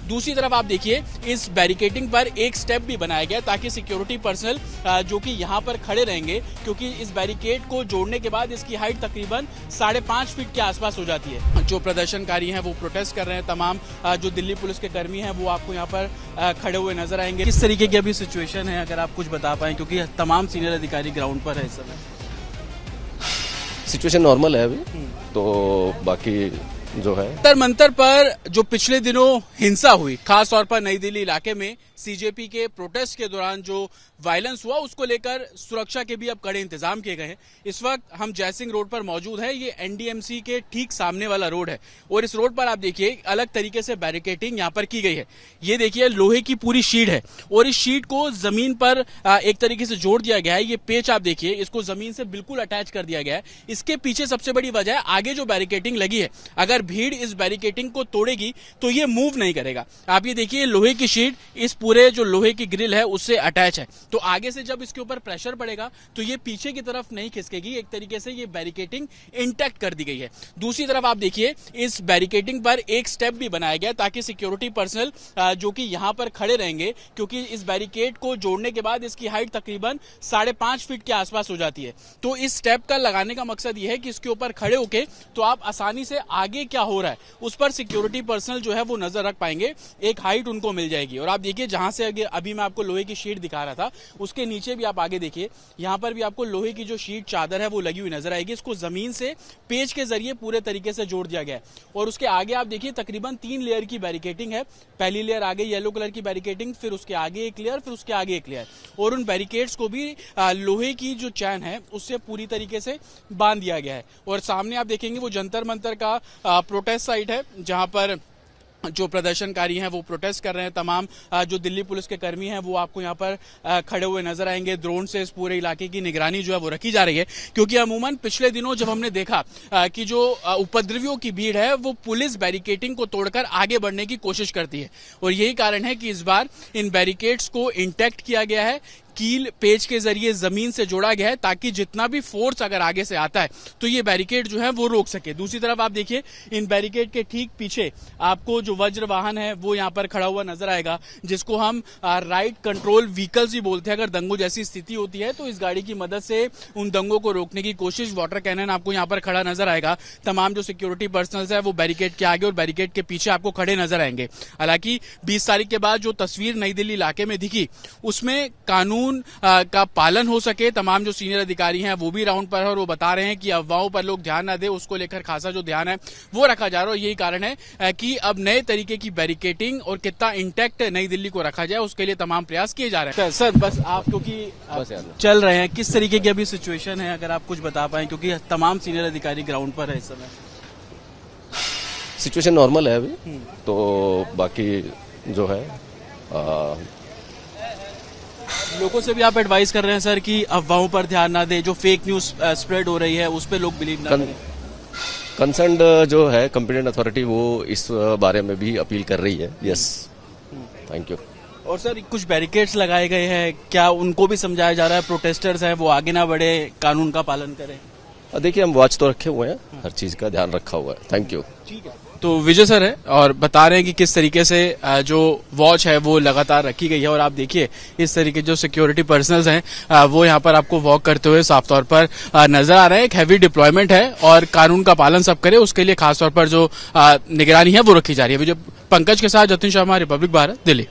दूसरी तरफ आप देखिए इस बैरिकेडिंग पर एक स्टेप भी बनाया गया ताकि सिक्योरिटी पर्सनल जो कि यहाँ पर खड़े रहेंगे, क्योंकि इस बैरिकेड को जोड़ने के बाद इसकी हाइट तकरीबन 5.5 फीट के आसपास हो जाती है। जो प्रदर्शनकारी हैं वो प्रोटेस्ट कर रहे हैं, तमाम जो दिल्ली पुलिस के कर्मी हैं वो आपको यहाँ पर खड़े हुए नजर आएंगे। किस तरीके की अभी सिचुएशन है, अगर आप कुछ बता पाएं, क्योंकि तमाम सीनियर अधिकारी ग्राउंड पर है इस समय। सिचुएशन नॉर्मल है अभी, तो बाकी जो है जंतर मंतर पर जो पिछले दिनों हिंसा हुई, खास तौर पर नई दिल्ली इलाके में सीजेपी के प्रोटेस्ट के दौरान जो वायलेंस हुआ, उसको लेकर सुरक्षा के भी अब कड़े इंतजाम किए गए हैं। इस वक्त हम जयसिंह रोड पर मौजूद हैं। ये एनडीएमसी के ठीक सामने वाला रोड है और इस रोड पर आप देखिए अलग तरीके से बैरिकेडिंग यहाँ पर की गई है। ये देखिए लोहे की पूरी शीट है और इस शीट को जमीन पर एक तरीके से जोड़ दिया गया है। ये पेच आप देखिए, इसको जमीन से बिल्कुल अटैच कर दिया गया है। इसके पीछे सबसे बड़ी वजह है आगे जो बैरिकेडिंग लगी है, अगर भीड़ इस बैरिकेडिंग को तोड़ेगी तो ये मूव नहीं करेगा। आप ये देखिए लोहे की शीट इस पूरे जो लोहे की ग्रिल है उससे अटैच है, तो आगे से जब इसके ऊपर प्रेशर पड़ेगा तो ये पीछे की तरफ नहीं खिसकेगी। एक तरीके से ये बैरिकेडिंग इंटैक्ट कर दी गई है। दूसरी तरफ आप देखिए इस बैरिकेडिंग पर एक स्टेप भी बनाया गया ताकि सिक्योरिटी पर्सनल जो कि यहाँ पर खड़े रहेंगे, क्योंकि इस बैरिकेड को जोड़ने के बाद इसकी हाइट तकरीबन 5.5 फीट के आसपास हो जाती है। तो इस स्टेप का लगाने का मकसद ये है कि इसके ऊपर खड़े होके तो आप आसानी से आगे क्या हो रहा है उस पर सिक्योरिटी पर्सनल जो है वो नजर रख पाएंगे, एक हाइट उनको मिल जाएगी। और आप देखिए जहां से अभी मैं आपको लोहे की शीट दिखा रहा था, उसके नीचे भी आप आगे देखिए, यहां पर भी आपको लोहे की जो शीट चादर है वो लगी हुई नजर आएगी। इसको जमीन से पेच के जरिए पूरे तरीके से जोड़ दिया गया है और उसके आगे आप देखिए तकरीबन 3 लेयर की बैरिकेडिंग है। पहली लेयर आगे येलो कलर की बैरिकेडिंग, फिर उसके आगे एक लेयर, फिर उसके आगे एक लेयर, और उन बैरिकेड्स को भी लोहे की जो चैन है उससे पूरी तरीके से बांध दिया गया है। और सामने आप देखेंगे वो जंतर मंतर का प्रोटेस्ट साइट है, जहां पर जो प्रदर्शनकारी हैं वो प्रोटेस्ट कर रहे हैं। तमाम जो दिल्ली पुलिस के कर्मी हैं वो आपको यहाँ पर खड़े हुए नजर आएंगे। ड्रोन से इस पूरे इलाके की निगरानी जो है वो रखी जा रही है, क्योंकि अमूमन पिछले दिनों जब हमने देखा कि जो उपद्रवियों की भीड़ है वो पुलिस बैरिकेडिंग को तोड़कर आगे बढ़ने की कोशिश करती है, और यही कारण है कि इस बार इन बैरिकेड्स को इंटैक्ट किया गया है। कील पेच के जरिए जमीन से जोड़ा गया है ताकि जितना भी फोर्स अगर आगे से आता है तो ये बैरिकेड जो है वो रोक सके। दूसरी तरफ आप देखिए इन बैरिकेड के ठीक पीछे आपको जो वज्र वाहन है वो यहाँ पर खड़ा हुआ नजर आएगा, जिसको हम राइट कंट्रोल व्हीकल्स ही बोलते हैं। अगर दंगों जैसी स्थिति होती है तो इस गाड़ी की मदद से उन दंगों को रोकने की कोशिश। वाटर कैनन आपको यहाँ पर खड़ा नजर आएगा। तमाम जो सिक्योरिटी पर्सनल है वो बैरिकेड के आगे और बैरिकेड के पीछे आपको खड़े नजर आएंगे। हालांकि 20 तारीख के बाद जो तस्वीर नई दिल्ली इलाके में दिखी उसमें कानून का पालन हो सके। तमाम जो सीनियर अधिकारी हैं वो भी राउंड पर है और वो बता रहे हैं कि अफवाहों पर लोग ध्यान न दें, उसको लेकर खासा जो ध्यान है वो रखा जा रहा है। यही कारण है कि अब नए तरीके की बैरिकेडिंग और कितना इंटैक्ट नई दिल्ली को रखा जाए उसके लिए तमाम प्रयास किए जा रहे हैं। सर बस आप क्योंकि चल रहे हैं, किस तरीके की अभी सिचुएशन है, अगर आप कुछ बता पाएं, क्योंकि तमाम सीनियर अधिकारी ग्राउंड पर है इस समय। सिचुएशन नॉर्मल है अभी, तो बाकी जो है लोगों से भी आप एडवाइस कर रहे हैं सर कि अफवाहों पर ध्यान ना दें, जो फेक न्यूज स्प्रेड हो रही है उस पर लोग बिलीव ना करें। कंसर्न्ड जो है कॉम्पिटेंट अथॉरिटी वो इस बारे में भी अपील कर रही है। Yes, thank you. और सर कुछ बैरिकेड्स लगाए गए हैं, क्या उनको भी समझाया जा रहा है प्रोटेस्टर्स हैं वो आगे ना बढ़े, कानून का पालन करें? देखिए हम वॉच तो रखे हुए हैं, हर चीज का ध्यान रखा हुआ है। Thank you. ठीक है। तो विजय सर है और बता रहे हैं कि किस तरीके से जो वॉच है वो लगातार रखी गई है। और आप देखिए इस तरीके जो सिक्योरिटी पर्सनल्स हैं वो यहाँ पर आपको वॉक करते हुए साफ तौर पर नजर आ रहे हैं। एक हैवी डिप्लॉयमेंट है और कानून का पालन सब करे उसके लिए खासतौर पर जो निगरानी है वो रखी जा रही है। विजय पंकज के साथ जतिन शर्मा, रिपब्लिक भारत, दिल्ली।